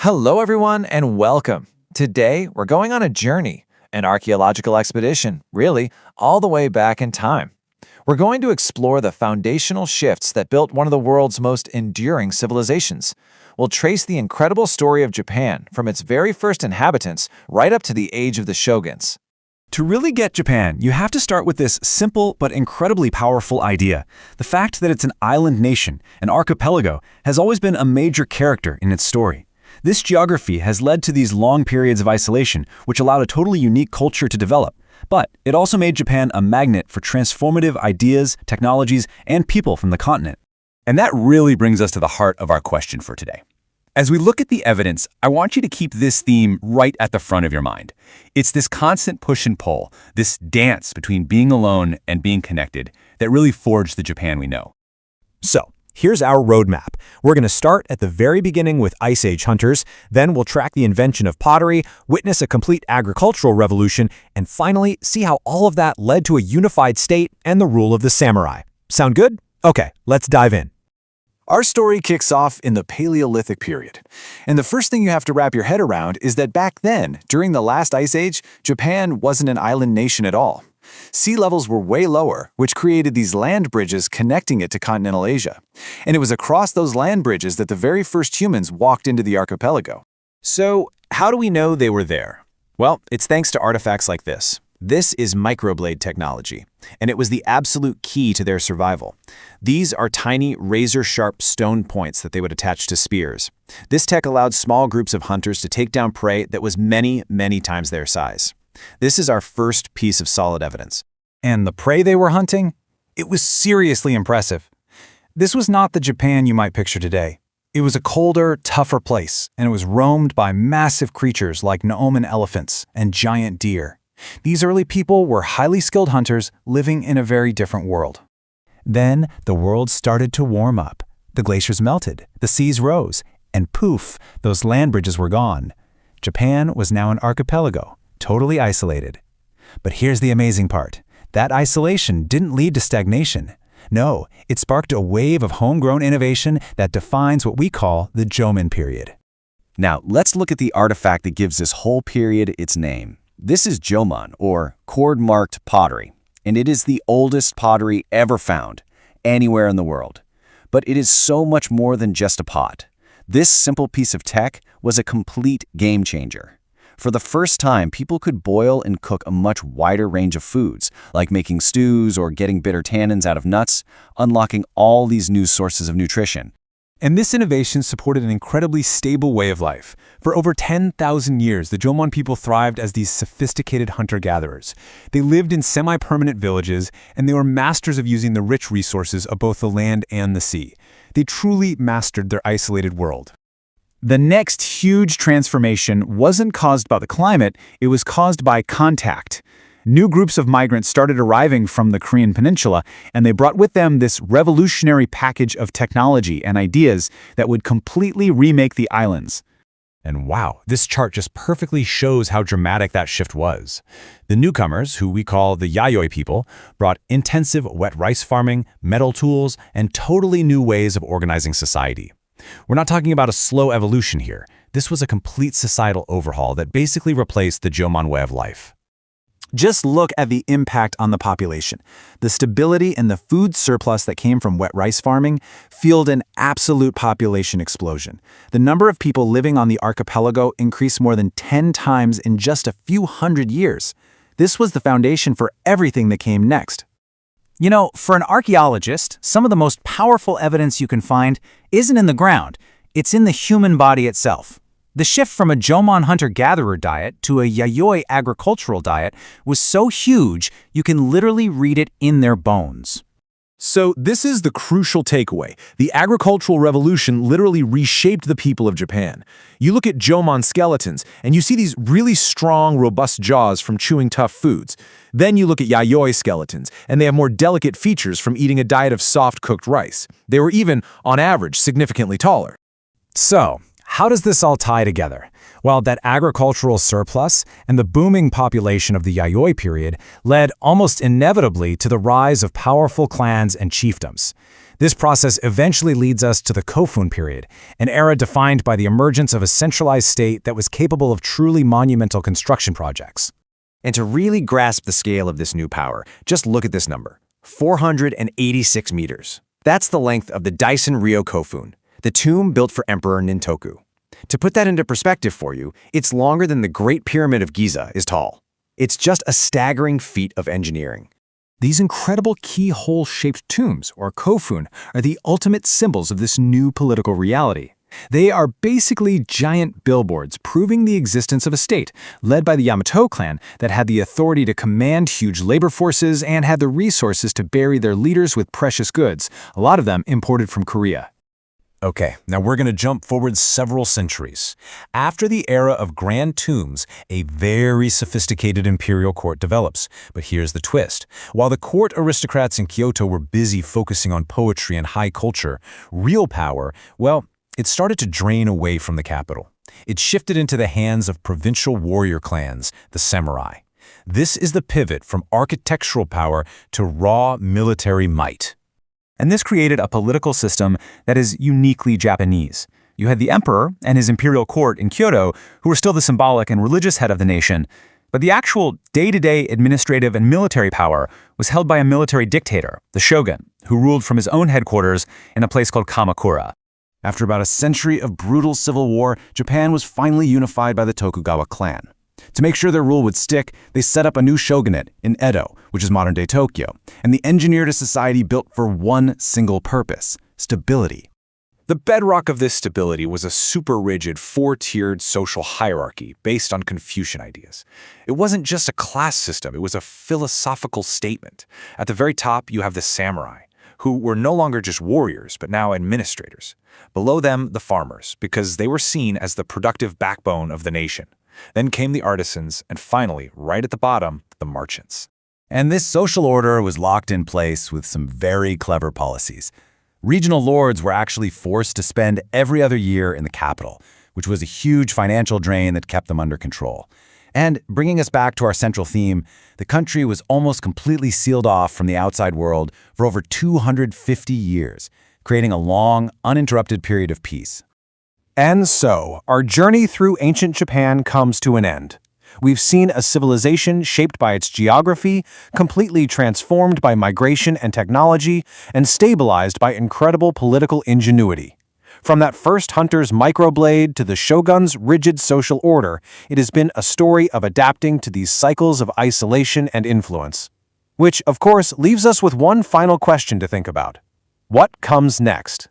Hello, everyone, and welcome. Today, we're going on a journey, an archaeological expedition, really, all the way back in time. We're going to explore the foundational shifts that built one of the world's most enduring civilizations. We'll trace the incredible story of Japan from its very first inhabitants right up to the age of the shoguns. To really get Japan, you have to start with this simple but incredibly powerful idea. The fact that it's an island nation, an archipelago, has always been a major character in its story. This geography has led to these long periods of isolation, which allowed a totally unique culture to develop. But it also made Japan a magnet for transformative ideas, technologies, and people from the continent. And that really brings us to the heart of our question for today. As we look at the evidence, I want you to keep this theme right at the front of your mind. It's this constant push and pull, this dance between being alone and being connected, that really forged the Japan we know. So, here's our roadmap. We're going to start at the very beginning with Ice Age hunters, then we'll track the invention of pottery, witness a complete agricultural revolution, and finally see how all of that led to a unified state and the rule of the samurai. Sound good? Okay, let's dive in. Our story kicks off in the Paleolithic period. And the first thing you have to wrap your head around is that back then, during the last ice age, Japan wasn't an island nation at all. Sea levels were way lower, which created these land bridges connecting it to continental Asia. And it was across those land bridges that the very first humans walked into the archipelago. So, how do we know they were there? Well, it's thanks to artifacts like this. This is microblade technology, and it was the absolute key to their survival. These are tiny, razor-sharp stone points that they would attach to spears. This tech allowed small groups of hunters to take down prey that was many, many times their size. This is our first piece of solid evidence. And the prey they were hunting? It was seriously impressive. This was not the Japan you might picture today. It was a colder, tougher place, and it was roamed by massive creatures like Noman elephants and giant deer. These early people were highly skilled hunters living in a very different world. Then the world started to warm up. The glaciers melted, the seas rose, and poof, those land bridges were gone. Japan was now an archipelago, totally isolated. But here's the amazing part. That isolation didn't lead to stagnation. No, it sparked a wave of homegrown innovation that defines what we call the Jomon period. Now, let's look at the artifact that gives this whole period its name. This is jomon, or cord-marked pottery, and it is the oldest pottery ever found, anywhere in the world. But it is so much more than just a pot. This simple piece of tech was a complete game changer. For the first time, people could boil and cook a much wider range of foods, like making stews or getting bitter tannins out of nuts, unlocking all these new sources of nutrition. And this innovation supported an incredibly stable way of life. For over 10,000 years, the Jomon people thrived as these sophisticated hunter-gatherers. They lived in semi-permanent villages, and they were masters of using the rich resources of both the land and the sea. They truly mastered their isolated world. The next huge transformation wasn't caused by the climate, it was caused by contact. New groups of migrants started arriving from the Korean peninsula, and they brought with them this revolutionary package of technology and ideas that would completely remake the islands. And wow, this chart just perfectly shows how dramatic that shift was. The newcomers, who we call the yayoi people, brought intensive wet rice farming, metal tools, and totally new ways of organizing society. We're not talking about a slow evolution here. This was a complete societal overhaul that basically replaced the Jomon way of life. Just look at the impact on the population. The stability and the food surplus that came from wet rice farming fueled an absolute population explosion. The number of people living on the archipelago increased more than 10 times in just a few hundred years. This was the foundation for everything that came next. You know, for an archaeologist, some of the most powerful evidence you can find isn't in the ground. It's in the human body itself. The shift from a Jomon hunter-gatherer diet to a yayoi agricultural diet was so huge, you can literally read it in their bones. So this is the crucial takeaway. The agricultural revolution literally reshaped the people of Japan. You look at jomon skeletons, and you see these really strong, robust jaws from chewing tough foods. Then you look at yayoi skeletons, and they have more delicate features from eating a diet of soft-cooked rice. They were even, on average, significantly taller. So, how does this all tie together? Well, that agricultural surplus and the booming population of the Yayoi period led almost inevitably to the rise of powerful clans and chiefdoms. This process eventually leads us to the Kofun period, an era defined by the emergence of a centralized state that was capable of truly monumental construction projects. And to really grasp the scale of this new power, just look at this number, 486 meters. That's the length of the Daisen Ryo Kofun, the tomb built for Emperor Nintoku. To put that into perspective for you, it's longer than the Great Pyramid of Giza is tall. It's just a staggering feat of engineering. These incredible keyhole-shaped tombs, or kofun, are the ultimate symbols of this new political reality. They are basically giant billboards proving the existence of a state, led by the Yamato clan, that had the authority to command huge labor forces and had the resources to bury their leaders with precious goods, a lot of them imported from Korea. Okay, now we're going to jump forward several centuries. After the era of grand tombs, a very sophisticated imperial court develops. But here's the twist. While the court aristocrats in Kyoto were busy focusing on poetry and high culture, real power, well, it started to drain away from the capital. It shifted into the hands of provincial warrior clans, the samurai. This is the pivot from architectural power to raw military might. And this created a political system that is uniquely Japanese. You had the emperor and his imperial court in Kyoto, who were still the symbolic and religious head of the nation, but the actual day-to-day administrative and military power was held by a military dictator, the shogun, who ruled from his own headquarters in a place called Kamakura. After about a century of brutal civil war, Japan was finally unified by the Tokugawa clan. To make sure their rule would stick, they set up a new shogunate in Edo, which is modern-day Tokyo, and they engineered a society built for one single purpose: stability. The bedrock of this stability was a super-rigid, four-tiered social hierarchy based on Confucian ideas. It wasn't just a class system, it was a philosophical statement. At the very top, you have the samurai, who were no longer just warriors, but now administrators. Below them, the farmers, because they were seen as the productive backbone of the nation. Then came the artisans, and finally, right at the bottom, the merchants. And this social order was locked in place with some very clever policies. Regional lords were actually forced to spend every other year in the capital, which was a huge financial drain that kept them under control. And bringing us back to our central theme, the country was almost completely sealed off from the outside world for over 250 years, creating a long, uninterrupted period of peace. And so, our journey through ancient Japan comes to an end. We've seen a civilization shaped by its geography, completely transformed by migration and technology, and stabilized by incredible political ingenuity. From that first hunter's microblade to the shogun's rigid social order, it has been a story of adapting to these cycles of isolation and influence. Which, of course, leaves us with one final question to think about. What comes next?